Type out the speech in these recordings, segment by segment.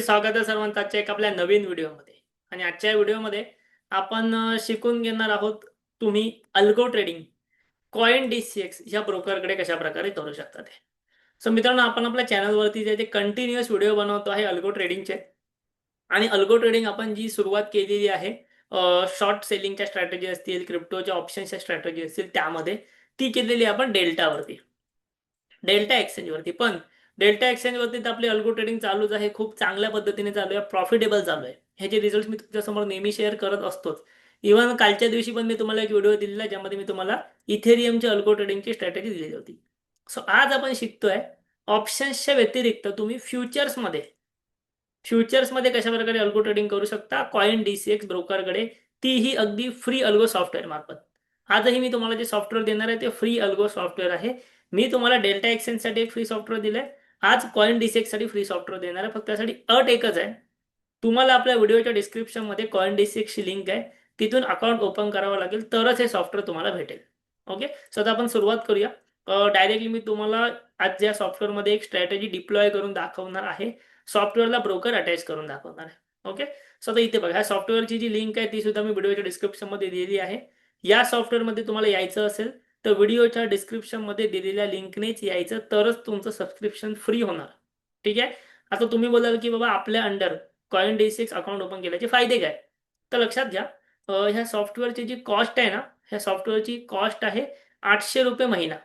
स्वागत आहे सर्वांचं आजच्या एक आपल्या नवीन व्हिडिओमध्ये. आणि आजच्या व्हिडिओमध्ये आपण शिकून घेणार आहोत तुम्ही अल्गो ट्रेडिंग कॉइन DCX या ब्रोकरकडे कशा प्रकारे करू शकता ते. सो मित्रांनो, आपण आपल्या चॅनलवरती जे कंटिन्युअस व्हिडिओ बनवतो आहे अल्गो ट्रेडिंगचे. आणि अल्गो ट्रेडिंग आपण जी सुरुवात केलेली आहे शॉर्ट सेलिंगच्या स्ट्रॅटेजी असतील, क्रिप्टोच्या ऑप्शन्सच्या स्ट्रॅटेजी असतील, त्यामध्ये ती केलेली आपण डेल्टावरती, डेल्टा एक्सचेंजवरती. पण डेल्टा एक्सचेंजवरती तर आपली अल्गो ट्रेडिंग चालूच आहे, खूप चांगल्या पद्धतीने चालू आहे, प्रॉफिटेबल चालू आहे. ह्याचे रिझल्ट मी तुमच्यासमोर नेहमी शेअर करत असतोच. इव्हन कालच्या दिवशी पण मी तुम्हाला एक व्हिडिओ दिलेला ज्यामध्ये मी तुम्हाला इथेरियमच्या अल्गो ट्रेडिंगची स्ट्रॅटेजी दिलेली होती. सो आज आपण शिकतोय ऑप्शन्सच्या व्यतिरिक्त तुम्ही फ्युचर्समध्ये कशा प्रकारे अल्गो ट्रेडिंग करू शकता कॉइन DCX ब्रोकरकडे, तीही अगदी फ्री अल्गो सॉफ्टवेअर मार्फत. आजही मी तुम्हाला जे सॉफ्टवेअर देणार आहे ते फ्री अल्गो सॉफ्टवेअर आहे. मी तुम्हाला डेल्टा एक्सचेंजसाठी एक फ्री सॉफ्टवेअर दिलंय, आज कॉइन DCX साठी फ्री सॉफ्टवेअर देणार आहे. फक्त त्यासाठी अट एकच आहे, तुम्हाला आपल्या व्हिडिओच्या डिस्क्रिप्शनमध्ये कॉइन DCX ची लिंक आहे, तिथून अकाउंट ओपन करावं लागेल, तरच हे सॉफ्टवेअर तुम्हाला भेटेल. ओके, सो आता आपण सुरुवात करूया. डायरेक्टली मी तुम्हाला आज या सॉफ्टवेअरमध्ये एक स्ट्रॅटेजी डिप्लॉय करून दाखवणार आहे, सॉफ्टवेअरला ब्रोकर अटॅच करून दाखवणार आहे. ओके, सो आता इथे बघा, ह्या सॉफ्टवेअरची जी लिंक आहे ती सुद्धा मी व्हिडिओच्या डिस्क्रिप्शनमध्ये दिलेली आहे. या सॉफ्टवेअरमध्ये तुम्हाला यायचं असेल तर व्हिडिओच्या डिस्क्रिप्शनमध्ये दिलेल्या लिंकनेच यायचं, तरच तुमचं सबस्क्रिप्शन फ्री होणार. ठीक आहे. आता तुम्ही बोलाल की बाबा आपल्या under coin DCX account open केल्याचे फायदे काय, तर लक्षात घ्या, ह्या सॉफ्टवेअरची जी कॉस्ट आहे ना, ह्या सॉफ्टवेअरची कॉस्ट आहे 800 रुपये महिना.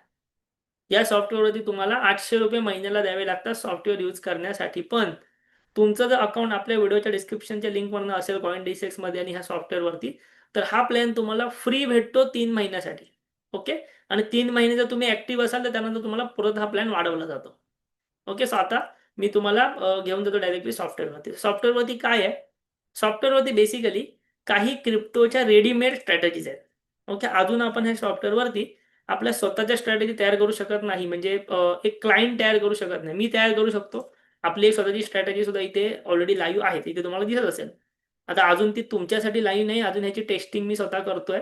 या सॉफ्टवेअरवरती तुम्हाला 800 रुपये महिन्याला द्यावे लागतात सॉफ्टवेअर यूज करण्यासाठी. पण तुमचं जर अकाउंट आपल्या व्हिडिओच्या डिस्क्रिप्शनच्या लिंकवरनं असेल कॉइन DCX मध्ये आणि ह्या सॉफ्टवेअरवरती, तर हा प्लॅन तुम्हाला फ्री भेटतो 3 महिन्यासाठी. ओके, आणि 3 महिने जर तुम्ही ऍक्टिव्ह असाल तर त्यानंतर तुम्हाला परत हा प्लॅन वाढवला जातो. ओके, सो आता मी तुम्हाला घेऊन जातो डायरेक्टली सॉफ्टवेअरवरती. सॉफ्टवेअरवरती काय आहे, सॉफ्टवेअरवरती बेसिकली काही क्रिप्टोच्या रेडीमेड स्ट्रॅटेजीज आहेत. ओके, अजून आपण ह्या सॉफ्टवेअरवरती आपल्या स्वतःच्या स्ट्रॅटेजी तयार करू शकत नाही, म्हणजे एक क्लायंट तयार करू शकत नाही. मी तयार करू शकतो, आपली एक स्वतःची स्ट्रॅटेजी सुद्धा इथे ऑलरेडी लाईव्ह आहे, इथे तुम्हाला दिसत असेल. आता अजून ती तुमच्यासाठी लाईव्ह नाही, अजून ह्याची टेस्टिंग मी स्वतः करतोय.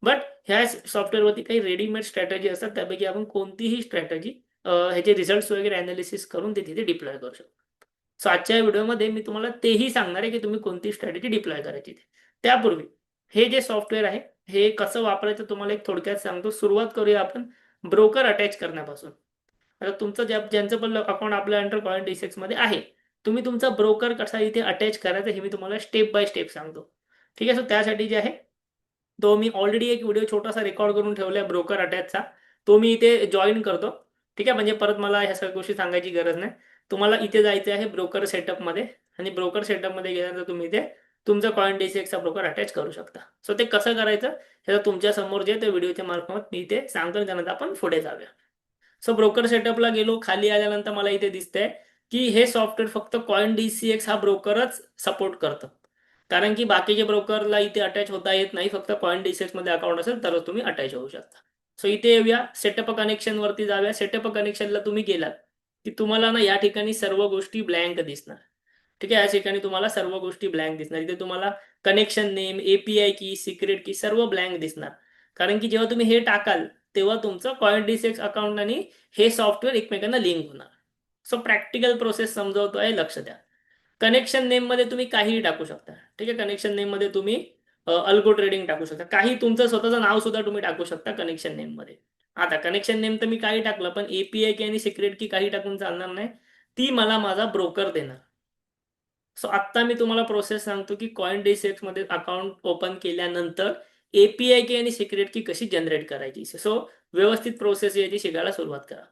बट ह्या सॉफ्टवेअरवरती काही रेडीमेड स्ट्रॅटेजी असतात, त्यापैकी आपण कोणतीही स्ट्रॅटेजी ह्याचे रिझल्ट्स वगैरे अनालिसिस करून ते तिथे डिप्लॉय करू शकतो. सो आजच्या व्हिडिओमध्ये मी तुम्हाला तेही सांगणार आहे की तुम्ही कोणती स्ट्रॅटेजी डिप्लॉय करायची. त्यापूर्वी हे जे सॉफ्टवेअर आहे हे कसं वापरायचं तुम्हाला एक थोडक्यात सांगतो. सुरुवात करूया आपण ब्रोकर अटॅच करण्यापासून. आता तुमचं ज्यांचं पण अकाउंट आपल्या अंडर कॉइन DCX मध्ये आहे, तुम्ही तुमचा ब्रोकर कसा इथे अटॅच करायचा हे मी तुम्हाला स्टेप बाय स्टेप सांगतो. ठीक आहे, सो त्यासाठी जे आहे तो मी ऑलरेडी एक व्हिडिओ छोटासा रेकॉर्ड करून ठेवला आहे ब्रोकर अटॅचचा, तो मी इथे जॉईन करतो. ठीक आहे, म्हणजे परत मला ह्या सगळ्या गोष्टी सांगायची गरज नाही. तुम्हाला इथे जायचं आहे ब्रोकर सेटअपमध्ये, आणि ब्रोकर सेटअपमध्ये गेल्यानंतर तुम्ही इथे तुमचा कॉइन DCXचा ब्रोकर अटॅच करू शकता. सो ते कसं करायचं हे तुमच्या समोर जे ते व्हिडिओच्या मार्फत मी इथे सांगतो, त्यानंतर आपण पुढे जाऊया. सो ब्रोकर सेटअपला गेलो, खाली आल्यानंतर मला इथे दिसतंय की हे सॉफ्टवेअर फक्त कॉइन DCX हा ब्रोकरच सपोर्ट करतं, कारण की बाकीचे ब्रोकरला इथे अटॅच होता येत नाही, फक्त कॉइन DCX मध्ये अकाउंट असेल तरच तुम्ही अटॅच होऊ शकता. सो इथे येऊया, सेटअप कनेक्शन वरती जाऊया. सेटअप कनेक्शनला तुम्ही गेलात की तुम्हाला ना या ठिकाणी सर्व गोष्टी ब्लँक दिसणार. ठीक आहे, या ठिकाणी तुम्हाला सर्व गोष्टी ब्लँक दिसणार. इथे तुम्हाला कनेक्शन नेम, API की, सिक्रेट की सर्व ब्लँक दिसणार, कारण की जेव्हा तुम्ही हे टाकाल तेव्हा तुमचं कॉइन DCX अकाउंट आणि हे सॉफ्टवेअर एकमेकांना लिंक होणार. सो प्रॅक्टिकल प्रोसेस समजवतो आहे, लक्ष द्या. कनेक्शन नेम मध्ये तुम्ही काहीही टाकू शकता. ठीक आहे, कनेक्शन नेम मध्ये तुम्ही अल्गो ट्रेडिंग टाकू शकता, काही तुमचं स्वतःचं नाव सुद्धा तुम्ही टाकू शकता कनेक्शन नेम मध्ये. आता कनेक्शन नेम तर मी काही टाकलं, पण API की आणि सिक्रेट की काही टाकून चालणार नाही, ती मला माझा ब्रोकर देणार. सो आत्ता मी तुम्हाला प्रोसेस सांगतो की कॉइन DCX मध्ये अकाउंट ओपन केल्यानंतर API की आणि सिक्रेट की कशी जनरेट करायची. सो व्यवस्थित प्रोसेस याची शिकायला सुरुवात करा.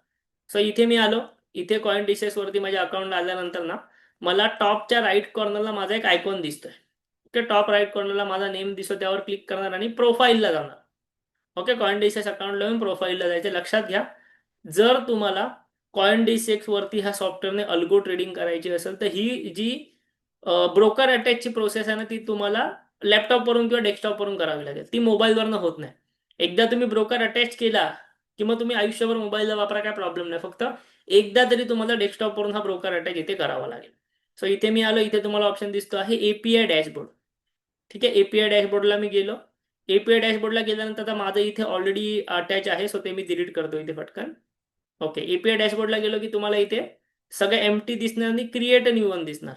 सो इथे मी आलो, इथे कॉइन DCX वरती माझ्या अकाउंट आल्यानंतर ना मला टॉपच्या राईट कॉर्नरला माझा एक आयकॉन दिसतोय. ओके, टॉप राईट कॉर्नरला माझा नेम दिसतो, त्यावर क्लिक करणार आणि प्रोफाईलला जाणार. ओके, कॉइन DCX अकाउंट लावून प्रोफाईलला जायचं. लक्षात घ्या, जर तुम्हाला कॉइन DCX वरती ह्या सॉफ्टवेअरने अल्गो ट्रेडिंग करायची असेल तर ही जी ब्रोकर अटॅचची प्रोसेस आहे ना, ती तुम्हाला लॅपटॉपवरून किंवा डेस्कटॉपवरून करावी लागेल, ती मोबाईलवरनं होत नाही. एकदा तुम्ही ब्रोकर अटॅच केला की मग तुम्ही आयुष्यभर मोबाईलला वापरा, काय प्रॉब्लेम नाही. फक्त एकदा तरी तुम्हाला डेस्कटॉपवरून हा ब्रोकर अटॅच इथे करावा लागेल. सो इथे मी आलो, इथे तुम्हाला ऑप्शन दिसतो आहे API डॅशबोर्ड. ठीक आहे, API डॅशबोर्डला मी गेलो. API डॅशबोर्डला गेल्यानंतर आता माझं इथे ऑलरेडी अटॅच आहे, सो ते मी डिलीट करतो इथे पटकन. ओके, API डॅशबोर्डला गेलो की तुम्हाला इथे सगळं एम्प्टी दिसणार आणि क्रिएट अ न्यू वन दिसणार.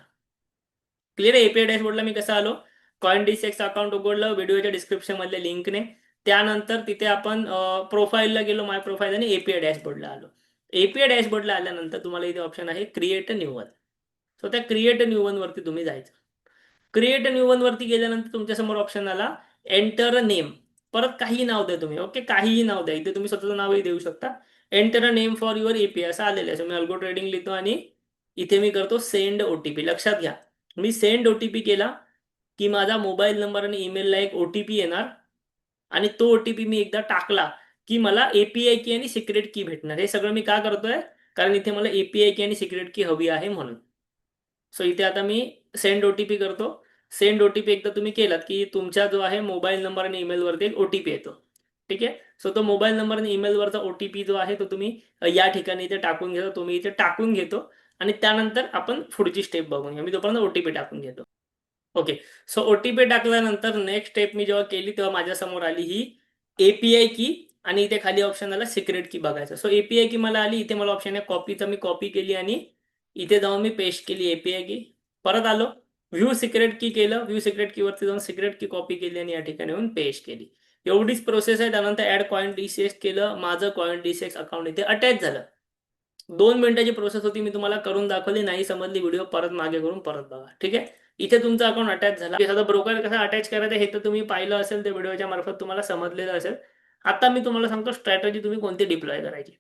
क्लिअर आहे. एपीआय डॅशबोर्डला मी कसं आलो, कॉइन DCX अकाउंट उघडलं व्हिडिओच्या डिस्क्रिप्शन मधल्या लिंकने. त्यानंतर तिथे आपण प्रोफाईलला गेलो, माय प्रोफाईल, आणि एपीआय डॅशबोर्डला आलो. एपीआय डॅशबोर्डला आल्यानंतर तुम्हाला इथे ऑप्शन आहे create a new one. So त्या क्रिएट अ न्यू वन वरती तुम्ही जायचं. क्रिएट अ न्यू वन वरती गेल्यानंतर तुमच्यासमोर ऑप्शन आला एंटर अ नेम. परत काहीही नाव द्या तुम्ही. ओके, काहीही नाव द्या. इथे तुम्ही स्वतःचं नावही देऊ शकता. Enter a name for your API असं आलेलं आहे. मी अल्गो ट्रेडिंग लिहितो आणि इथे मी करतो सेंड ओटीपी. लक्षात घ्या, मी सेंड ओटीपी केला की माझा मोबाईल नंबर आणि ईमेलला एक ओटीपी येणार, आणि तो ओटीपी मी एकदा टाकला की मला एपीआय की आणि सिक्रेट की भेटणार. हे सगळं मी का करतोय, कारण इथे मला एपीआय की आणि सिक्रेट की हवी आहे म्हणून. सो इथे आता मी सेंड ओटीपी करतो. सेंड ओटीपी एकदा तुम्ही केलात की तुमच्या जो आहे मोबाईल नंबर आणि ईमेलवरती एक ओटीपी येतो. ठीक आहे. सो तो मोबाईल नंबर आणि ईमेलवरचा ओटीपी जो आहे तो तुम्ही या ठिकाणी इथे टाकून घेतो. तुम्ही इथे टाकून घेतो आणि त्यानंतर आपण पुढची स्टेप बघून घ्या. मी तोपर्यंत ओटीपी टाकून घेतो. ओके. सो ओटीपी टाकल्यानंतर नेक्स्ट स्टेप मी जेव्हा केली तेव्हा माझ्यासमोर आली ही एपीआय की, आणि इथे खाली ऑप्शन आला सिक्रेट की बघायचं. सो एपीआय की मला आली. इथे मला ऑप्शन आहे कॉपीचा, मी कॉपी केली आणि इथे जाऊन मी पेस्ट केली एपीआय की. परत आलो, व्ह्यू सिक्रेट की केलं. व्ह्यू सिक्रेट की वरती जाऊन सिक्रेट की कॉपी केली आणि या ठिकाणी येऊन पेस्ट केली. एवढीच प्रोसेस आहे. त्यानंतर ऍड कॉइन DCX केलं. माझं कॉइन DCX अकाउंट इथे अटॅच झालं. 2 मिनिटाची प्रोसेस होती. मी तुम्हाला करून दाखवली. नाही समजली व्हिडिओ परत मागे करून परत बघा. ठीक आहे. इथे तुमचं अकाउंट अटॅच झाला. एखादा ब्रोकर कसा अटॅच करायचं हे तर तुम्ही पाहिलं असेल, त्या व्हिडिओच्या मार्फत तुम्हाला समजलेलं असेल. आता मी तुम्हाला सांगतो स्ट्रॅटेजी तुम्ही कोणती डिप्लॉय करायची.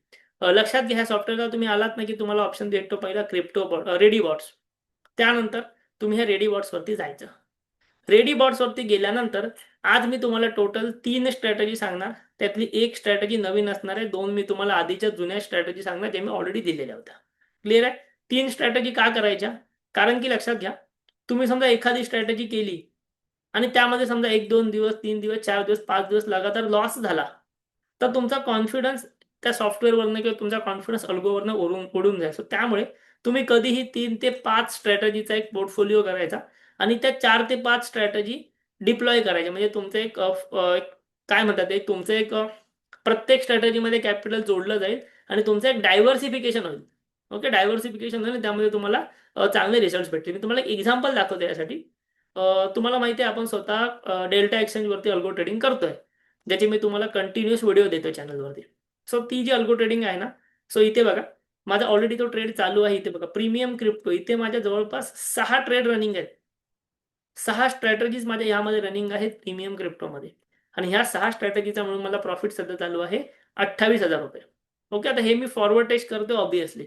लक्षात घ्या, ह्या सॉफ्टवेअरला तुम्ही आलात ना की तुम्हाला ऑप्शन भेटतो पहिला क्रिप्टो रेडी बॉट्स. त्यानंतर तुम्ही ह्या रेडी बॉट्स वरती जायचं. रेडी बॉट्स वरती गेल्यानंतर आज मी तुम्हाला टोटल 3 स्ट्रॅटेजी सांगणार. त्यातली एक स्ट्रॅटेजी नवीन असणार आहे. 2 मी तुम्हाला आधीच्या जुन्या स्ट्रॅटेजी सांगणार, जे मी ऑलरेडी दिलेल्या होत्या. क्लिअर आहे. 3 स्ट्रॅटेजी का करायच्या, कारण की लक्षात घ्या, तुम्ही समजा एखादी स्ट्रॅटेजी केली आणि त्यामध्ये समजा 1-2 दिवस, 3 दिवस, 4 दिवस, 5 दिवस लगातार लॉस झाला, तर तुमचा कॉन्फिडन्स त्या सॉफ्टवेअरवरनं किंवा तुमचा कॉन्फिडन्स अल्गोवरनं उडून जायचं. त्यामुळे तुम्ही कधीही 3 ते 5 स्ट्रॅटेजीचा एक पोर्टफोलिओ करायचा आणि त्या 4 ते 5 स्ट्रॅटेजी डिप्लॉय करायचे. म्हणजे तुमचं एक काय म्हणतात, एक तुमचं एक प्रत्येक स्ट्रॅटेजीमध्ये कॅपिटल जोडलं जाईल आणि तुमचं एक डायव्हर्सिफिकेशन होईल. ओके, डायव्हर्सिफिकेशन होईल, त्यामध्ये तुम्हाला चांगले रिझल्ट भेटतील. मी तुम्हाला एक एक्झाम्पल दाखवतो यासाठी. तुम्हाला माहिती आहे आपण स्वतः डेल्टा एक्सचेंजवरती अल्गो ट्रेडिंग करतोय, ज्याचे मी तुम्हाला कंटिन्युअस व्हिडिओ देतो चॅनलवरती. सो ती जी अल्गो ट्रेडिंग आहे ना, सो इथे बघा माझा ऑलरेडी तो ट्रेड चालू आहे. इथे बघा प्रीमियम क्रिप्टो, इथे माझ्या जवळपास 6 ट्रेड रनिंग आहेत. 6 स्ट्रॅटेजीज माझ्या यामध्ये रनिंग आहेत प्रीमियम क्रिप्टोमध्ये, आणि ह्या 6 स्ट्रॅटेजीचा म्हणून मला प्रॉफिट सध्या चालू आहे 28,000 रुपये. ओके, आता हे मी फॉरवर्ड टेस्ट करतो ऑब्विसली.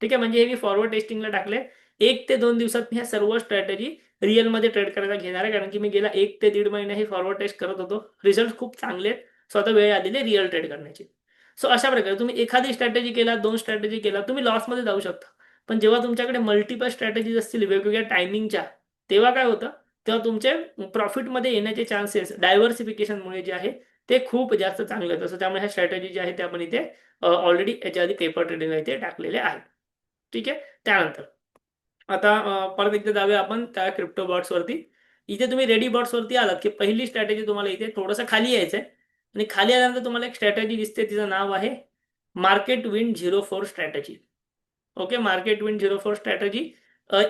ठीक आहे, म्हणजे हे मी फॉरवर्ड टेस्टिंगला टाकले. 1 ते 2 दिवसात मी ह्या सर्व स्ट्रॅटेजी रिअलमध्ये ट्रेड करायला घेणार आहे, कारण की मी गेला 1 ते 1.5 महिने हे फॉरवर्ड टेस्ट करत होतो. रिझल्ट खूप चांगले आहेत. स्वतः वेळ आलेली रिअल ट्रेड करण्याची. सो अशा प्रकारे तुम्ही एखादी स्ट्रॅटेजी केला, 2 स्ट्रॅटेजी केला, तुम्ही लॉसमध्ये जाऊ शकता. पण जेव्हा तुमच्याकडे मल्टिपल स्ट्रॅटेजीज असतील वेगवेगळ्या टायमिंगच्या, तेव्हा काय होतं, तेव्हा तुमचे प्रॉफिटमध्ये येण्याचे चान्सेस डायव्हर्सिफिकेशनमुळे जे आहे ते खूप जास्त चांगले होतं. त्यामुळे ह्या स्ट्रॅटेजी जे आहे ते आपण इथे ऑलरेडी याच्या आधी पेपर ट्रेडिंगला इथे टाकलेले आहेत. ठीक आहे. त्यानंतर आता परत एकदा जाऊया आपण त्या क्रिप्टो बॉट्स वरती. इथे तुम्ही रेडी बॉट्स वरती आलात की पहिली स्ट्रॅटेजी तुम्हाला इथे थोडंसं खाली यायचंय, आणि खाली आल्यानंतर तुम्हाला एक स्ट्रॅटेजी दिसते, तिचं नाव आहे market wind 04 strategy. Okay, market wind 04 strategy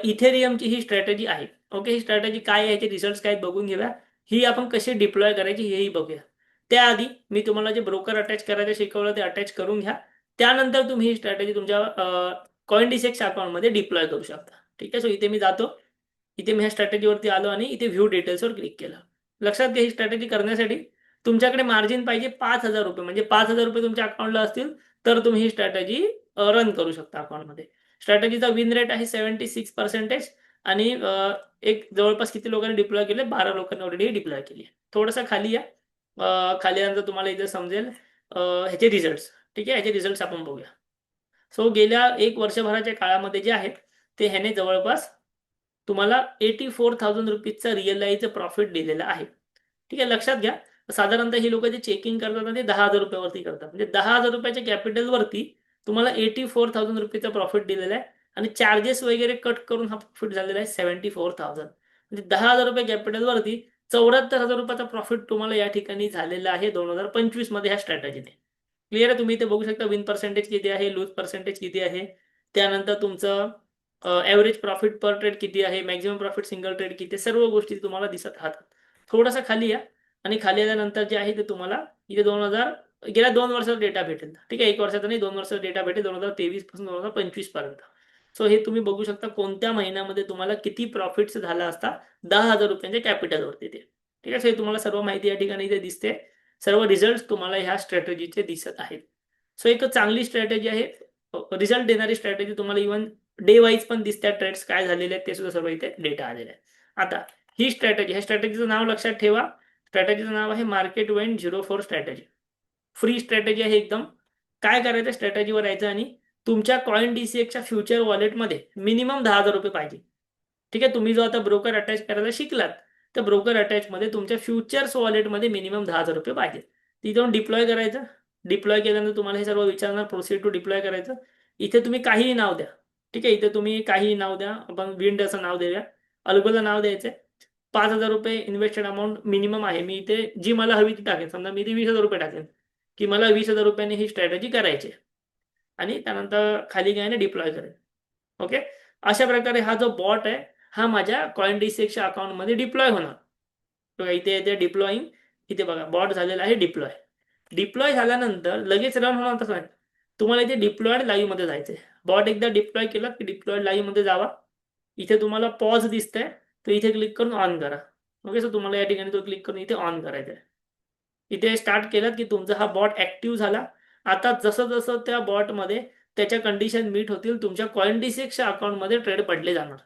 इथेरियमची ही स्ट्रॅटेजी आहे. ओके, ही स्ट्रॅटेजी काय आहे, याचे रिझल्ट काय बघून घेऊया. ही आपण कशी डिप्लॉय करायची हेही बघूया. त्याआधी मी तुम्हाला जे ब्रोकर अटॅच करायचं शिकवलं ते अटॅच करून घ्या. त्यानंतर तुम्ही ही स्ट्रॅटेजी तुमच्या कॉइन DCX अकाउंटमध्ये डिप्लॉय करू शकता. ठीक आहे. सो इथे मी जातो. इथे मी ह्या स्ट्रॅटेजीवरती आलो आणि इथे व्ह्यू डिटेल्सवर क्लिक केलं. लक्षात घ्या, ही स्ट्रॅटेजी करण्यासाठी तुमच्याकडे मार्जिन पाहिजे 5,000 रुपये. म्हणजे 5,000 रुपये तुमच्या अकाउंटला असतील तर तुम्ही ही स्ट्रॅटेजी रन करू शकता अकाउंटमध्ये. स्ट्रॅटेजीचा विन रेट आहे 76%, आणि एक जवळपास किती लोकांनी डिप्लॉय केले, 12 लोकांनी ऑलरेडी डिप्लॉय केली. थोडंसं खाली या. खाली आल्यानंतर तुम्हाला इथे समजेल ह्याचे रिझल्ट्स. ठीक आहे, ह्याचे रिझल्ट्स आपण बघूया. सो गेल्या 1 वर्षभराच्या काळामध्ये जे आहेत ते ह्याने जवळपास तुम्हाला 84,000 रुपीजचा रिअलाइज प्रॉफिट दिलेला आहे. ठीक आहे, लक्षात घ्या, साधारणतः ही लोक जे चेकिंग करतात ना ते 10,000 रुपयावरती करतात. म्हणजे 10,000 रुपयाच्या कॅपिटलवरती तुम्हाला 84,000 रुपीचा प्रॉफिट दिलेला आहे, आणि चार्जेस वगैरे कट करून हा प्रॉफिट झालेला आहे 74,000. म्हणजे 10,000 रुपये कॅपिटलवरती 74,000 रुपयाचा प्रॉफिट तुम्हाला या ठिकाणी झालेला आहे 2025 मध्ये ह्या स्ट्रॅटेजीने. क्लिअर आहे. तुम्ही इथे बघू शकता विन पर्सेंटेज किती आहे, लूज पर्सेंटेज किती आहे, त्यानंतर तुमचं ॲव्हरेज प्रॉफिट पर ट्रेड किती आहे, मॅक्झिमम प्रॉफिट सिंगल ट्रेड किती, सर्व गोष्टी तुम्हाला दिसत राहतात. थोडासा खाली या आणि खाली आल्यानंतर जे आहे ते तुम्हाला इथे 2000 गेल्या 2 वर्षाचा डेटा भेटेल. ठीक आहे, 1 वर्षाचा नाही, 2 वर्षाचा डेटा भेटेल 2023 पासून 2025 पर्यंत. सो हे तुम्ही बघू शकता कोणत्या महिन्यामध्ये तुम्हाला किती प्रॉफिट्स झाला असता 10,000 रुपयांच्या कॅपिटलवरती ते. ठीक आहे, सो हे तुम्हाला सर्व माहिती या ठिकाणी इथे दिसते. सर्व रिझल्ट तुम्हाला ह्या स्ट्रॅटेजीचे दिसत आहेत. सो एक चांगली स्ट्रॅटेजी आहे, रिझल्ट देणारी स्ट्रॅटेजी. तुम्हाला इव्हन डे वाईज पण दिसतात ट्रेड्स काय झालेले आहेत ते सुद्धा सर्व इथे डेटा आलेला आहे. आता ही स्ट्रॅटेजी, ह्या स्ट्रॅटेजीचं नाव लक्षात ठेवा. स्ट्रॅटेजीचं नाव आहे market Wien 04 strategy. Free strategy आहे एकदम. काय करायचं, स्ट्रॅटेजीवर यायचं आणि तुमच्या कॉइन DCXच्या फ्युचर वॉलेटमध्ये मिनिमम 10,000 रुपये पाहिजे. ठीक आहे, तुम्ही जो आता ब्रोकर अटॅच करायला शिकलात, तर ब्रोकर अटॅचमध्ये तुमच्या फ्युचर्स वॉलेटमध्ये मिनिमम 10,000 रुपये पाहिजे. तिथे जाऊन डिप्लॉय करायचं. डिप्लॉय केल्यानंतर तुम्हाला हे सर्व विचारणार, प्रोसीड टू डिप्लॉय करायचं. इथे तुम्ही काहीही नाव द्या. ठीक आहे, इथे तुम्ही काहीही नाव द्या. आपण विंड असं नाव देऊया, अल्गोचं नाव द्यायचं. 5,000 रुपये इन्व्हेस्टेड अमाऊंट मिनिमम आहे. मी इथे जी मला हवी ती टाकेन. समजा मी इथे 20,000 रुपये टाकेन, की मला 20,000 रुपयांनी ही स्ट्रॅटेजी करायची आहे. आणि त्यानंतर खाली काय डिप्लॉय करेल. ओके, अशा प्रकारे हा जो बॉट आहे हा माझ्या कॉइन DCXच्या अकाउंटमध्ये डिप्लॉय होणार. बघा इथे येते डिप्लॉईंग. इथे बघा बॉट झालेला आहे डिप्लॉय. डिप्लॉय झाल्यानंतर लगेच रन होणार तसं नाही. तुम्हाला इथे डिप्लॉयड लाईव्ह मध्ये जायचंय. बॉट एकदा डिप्लॉय केला की डिप्लॉयड लाईव्ह मध्ये जावा. इथे तुम्हाला पॉज दिसतंय, तर इथे क्लिक करून ऑन करा. ओके, सो तुम्हाला या ठिकाणी तो क्लिक करून इथे ऑन करायचा आहे. इथे स्टार्ट केलं की तुमचा हा बॉट ऍक्टिव्ह झाला. आता जसं जसं त्या बॉटमध्ये त्याच्या कंडिशन मीट होतील तुमच्या कॉइन DCXच्या अकाउंटमध्ये ट्रेड पडले जाणार.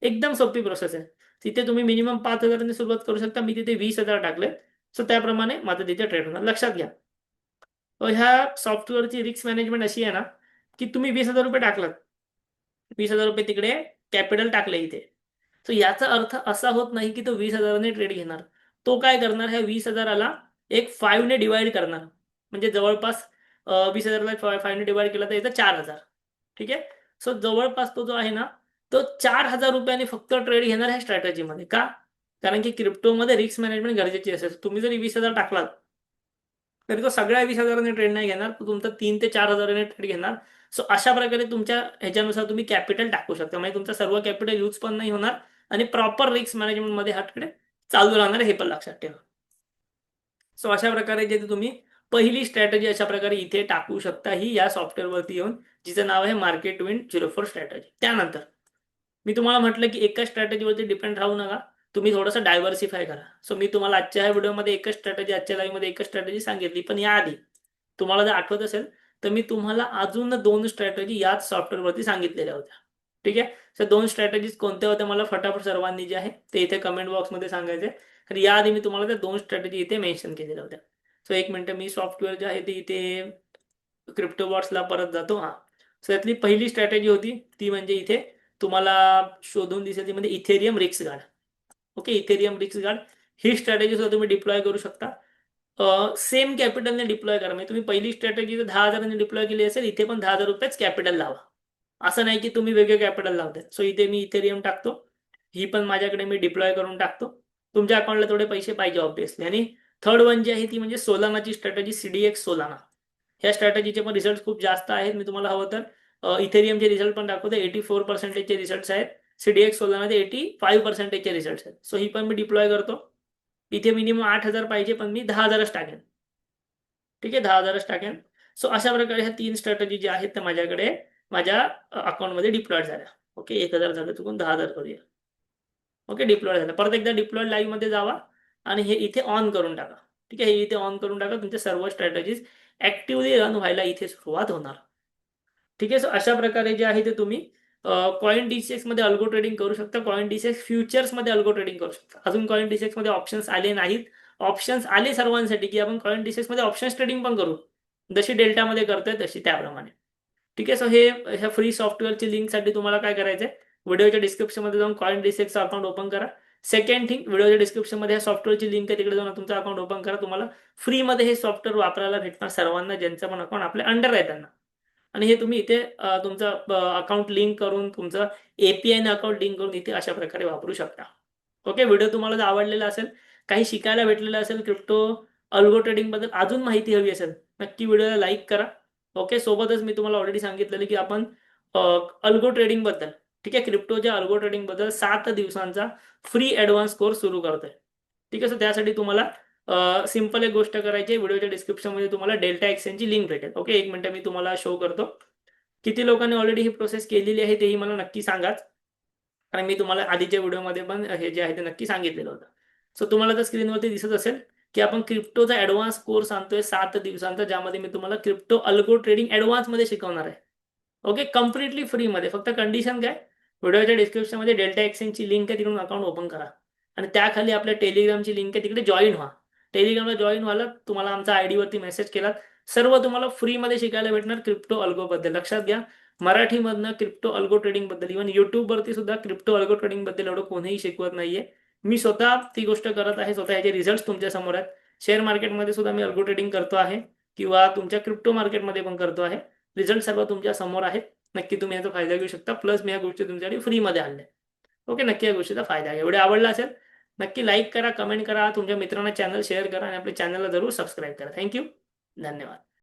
एकदम सोपी प्रोसेस आहे. तिथे तुम्ही मिनिमम 5,000 सुरुवात करू शकता. मी तिथे 20,000 टाकले, सो त्याप्रमाणे माझं तिथे ट्रेड होणार. लक्षात घ्या, ह्या सॉफ्टवेअरची रिस्क मॅनेजमेंट अशी आहे ना, की तुम्ही 20,000 रुपये टाकलात, 20,000 रुपये तिकडे कॅपिटल टाकले इथे. सो याचा अर्थ असा होत नाही की तो 20,000ने ट्रेड घेणार. तो काय करणार, ह्या 20,000ला एक 5 ने डिवाइड करणार. म्हणजे जवळपास 20,000ला 5 ने डिवाइड केला तर येतं 4,000. ठीक आहे, सो जवळपास तो जो आहे ना, तो 4,000 रुपयाने फक्त ट्रेड घेणार ह्या स्ट्रॅटेजीमध्ये. का? कारण की क्रिप्टोमध्ये रिस्क मॅनेजमेंट गरजेची असेल. तुम्ही जरी 20,000 टाकलात तरी तो सगळ्या 20,000ने ट्रेड नाही घेणार, तो तुमचा 3 ते 4,000ने ट्रेड घेणार. सो अशा प्रकारे तुमच्या ह्याच्यानुसार तुम्ही कॅपिटल टाकू शकता. म्हणजे तुमचा सर्व कॅपिटल यूज पण नाही होणार आणि प्रॉपर रिस्क मॅनेजमेंट मध्ये हा ट्रेड चालू राहणार, हे पण लक्षात ठेवा. सो अशा प्रकारे जे तुम्ही पहिली स्ट्रॅटेजी अशा प्रकारे इथे टाकू शकता, ही या सॉफ्टवेअरवरती येऊन, जिचं नाव आहे मार्केट विन 04 स्ट्रॅटेजी. त्यानंतर मी तुम्हाला म्हटलं की एका स्ट्रॅटेजीवरती डिपेंड राहू नका, तुम्ही थोडंसं डायव्हर्सिफाय करा. सो मी तुम्हाला आजच्या ह्या व्हिडिओमध्ये एकच स्ट्रॅटेजी, आजच्या लाईव्हमध्ये एकच स्ट्रॅटेजी सांगितली. पण याआधी तुम्हाला जर आठवत असेल तर मी तुम्हाला अजून 2 स्ट्रॅटेजी याच सॉफ्टवेअरवरती सांगितलेल्या होत्या. ठीक आहे, सर 2 स्ट्रॅटेजीज कोणत्या होत्या मला फटाफट सर्वांनी जे आहे ते इथे कमेंट बॉक्समध्ये सांगायचे. तर याआधी मी तुम्हाला त्या 2 स्ट्रॅटेजी इथे मेन्शन केलेल्या होत्या. सो एक मिनिट, मी सॉफ्टवेअर जे आहे ते इथे क्रिप्टोबॉट्सला परत जातो. हां, सो यातली पहिली स्ट्रॅटेजी होती ती म्हणजे इथे तुम्हाला शोधून दिसेल ती म्हणजे Ethereum risk guard. Okay, Ethereum risk guard ही स्ट्रॅटेजी सुद्धा तुम्ही डिप्लॉय करू शकता. सेम कॅपिटलने डिप्लॉय करा. म्हणजे तुम्ही पहिली स्ट्रॅटेजी जर 10,000ने डिप्लॉय केली असेल, इथे पण 10,000 रुपयेच कॅपिटल लावा. असं नाही की तुम्ही वेगळे कॅपिटल लावताय. सो इथे मी इथेरियम टाकतो, ही पण माझ्याकडे मी डिप्लॉय करून टाकतो. तुमच्या अकाउंटला थोडे पैसे पाहिजे ऑब्विसली. आणि थर्ड वन जी आहे ती म्हणजे सोलानाची स्ट्रॅटेजी, CDX सोलाना. ह्या स्ट्रॅटेजीचे पण रिझल्ट खूप जास्त आहेत. मी तुम्हाला हवं तर इथेरियमचे रिझल्ट पण दाखवतो. 84% रिझल्ट आहेत. CDX सोलानाचे 85% रिझल्ट आहेत. सो ही पण मी डिप्लॉय करतो. इथे मिनिमम 8,000 पाहिजे, पण मी 10,000च टाकेन. ठीक आहे, 10,000च टाकेन. सो अशा प्रकारे ह्या 3 स्ट्रॅटेजी ज्या आहेत त्या माझ्याकडे माझ्या अकाउंटमध्ये डिप्लॉयड झाल्या. ओके, 1,000 झालं, चुकून 10,000 करूया. ओके, डिप्लॉय झालं. परत एकदा डिप्लॉयड लाईव्ह मध्ये जावा आणि हे इथे ऑन करून टाका. ठीक आहे, हे इथे ऑन करून टाका. तुमच्या सर्व स्ट्रॅटेजीज ऍक्टिव्हली रन व्हायला इथे सुरुवात होणार. ठीक आहे, सो अशा प्रकारे जे आहे ते तुम्ही कॉइन DCX मध्ये अल्गो ट्रेडिंग करू शकता. कॉइन DCX फ्युचर्स मध्ये अल्गो ट्रेडिंग करू शकता. अजून कॉइन DCX मध्ये ऑप्शन्स आले नाहीत. ऑप्शन्स आले सर्वांसाठी की आपण कॉइन DCX मध्ये ऑप्शन्स ट्रेडिंग पण करू, जशी डेल्टामध्ये करतोय तशी त्याप्रमाणे. ठीक आहे, सो ह्या फ्री सॉफ्टवेअरची लिंकसाठी तुम्हाला काय करायचंय, व्हिडिओच्या डिस्क्रिप्शनमध्ये जाऊन कॉइन DCX अकाउंट ओपन करा. सेकंड थिंग, व्हिडिओच्या डिस्क्रिप्शनमध्ये ह्या सॉफ्टवेअरची लिंक आहे, तिकडे जाऊन तुमचं अकाउंट ओपन करा. तुम्हाला फ्रीमध्ये हे सॉफ्टवेअर वापरायला भेटणार सर्वांना ज्यांचं पण अकाउंट आपल्या अंडर आहे त्यांना. आणि हे तुम्ही इथे तुमचं अकाउंट लिंक करून, तुमचं API अकाउंट लिंक करून इथे अशा प्रकारे वापरू शकता. ओके, व्हिडिओ तुम्हाला जर आवडलेला असेल, काही शिकायला भेटलेलं असेल, क्रिप्टो अल्गो ट्रेडिंग बद्दल अजून माहिती हवी असेल, नक्की व्हिडिओला लाईक करा. ओके, सोबतच मी तुम्हाला ऑलरेडी सांगितलेलं की आपण अल्गो ट्रेडिंग बद्दल ठीक आहे. क्रिप्टोच्या अल्गो ट्रेडिंग बद्दल 7 दिवसांचा फ्री ॲडव्हान्स कोर्स सुरू करतोय. ठीक आहे. सो त्यासाठी तुम्हाला सिंपल एक गोष्ट करायची आहे. व्हिडिओच्या डिस्क्रिप्शनमध्ये तुम्हाला डेल्टा एक्सचेंजची लिंक भेटेल. ओके, एक मिनिट मी तुम्हाला शो करतो. किती लोकांनी ऑलरेडी ही प्रोसेस केलेली आहे तेही मला नक्की सांगाच, कारण मी तुम्हाला आधीच्या व्हिडिओमध्ये पण हे जे आहे ते नक्की सांगितलेलं होतं. सो तुम्हाला तर स्क्रीनवरती दिसत असेल की आपण क्रिप्टोचा ॲडव्हान्स कोर्स आणतोय 7 दिवसांचा, ज्यामध्ये मी तुम्हाला क्रिप्टो अल्गो ट्रेडिंग ॲडव्हान्समध्ये शिकवणार आहे. ओके, कम्प्लिटली फ्रीमध्ये. फक्त कंडिशन काय, व्हिडिओच्या डिस्क्रिप्शनमध्ये डेल्टा एक्सचेंजची लिंक आहे, तिकडून अकाउंट ओपन करा आणि त्याखाली आपल्या टेलिग्रामची लिंक आहे, तिकडे जॉईन व्हा. टेलिग्रामला जॉईन व्हायला तुम्हाला आमचा आयडी वरती मेसेज केलात, सर्व तुम्हाला फ्रीमध्ये शिकायला भेटणार क्रिप्टो अल्गोबद्दल. लक्षात घ्या, मराठीमधनं क्रिप्टो अल्गो ट्रेडिंगबद्दल, इव्हन युट्यूबवरती सुद्धा क्रिप्टो अल्गो ट्रेडिंगबद्दल एवढं कोणीही शिकवत नाहीये. मी स्वतः ती गोष्ट करत आहे, स्वतः याचे रिझल्ट तुमच्या समोर आहेत. शेअर मार्केटमध्ये सुद्धा मी अल्गो ट्रेडिंग करतो आहे किंवा तुमच्या क्रिप्टो मार्केटमध्ये पण करतो आहे. रिझल्ट सर्व तुमच्या समोर आहेत. नक्की तुम्ही याचा फायदा घेऊ शकता. प्लस मी या गोष्टी तुमच्यासाठी फ्रीमध्ये आणल्या. ओके, नक्की या गोष्टीचा फायदा घ्या. व्हिडिओ आवडला असेल नक्की लाईक करा, कमेंट करा, तुमच्या मित्रांना चॅनल शेअर करा आणि आपल्या चॅनलला जरूर सबस्क्राईब करा. थँक्यू, धन्यवाद.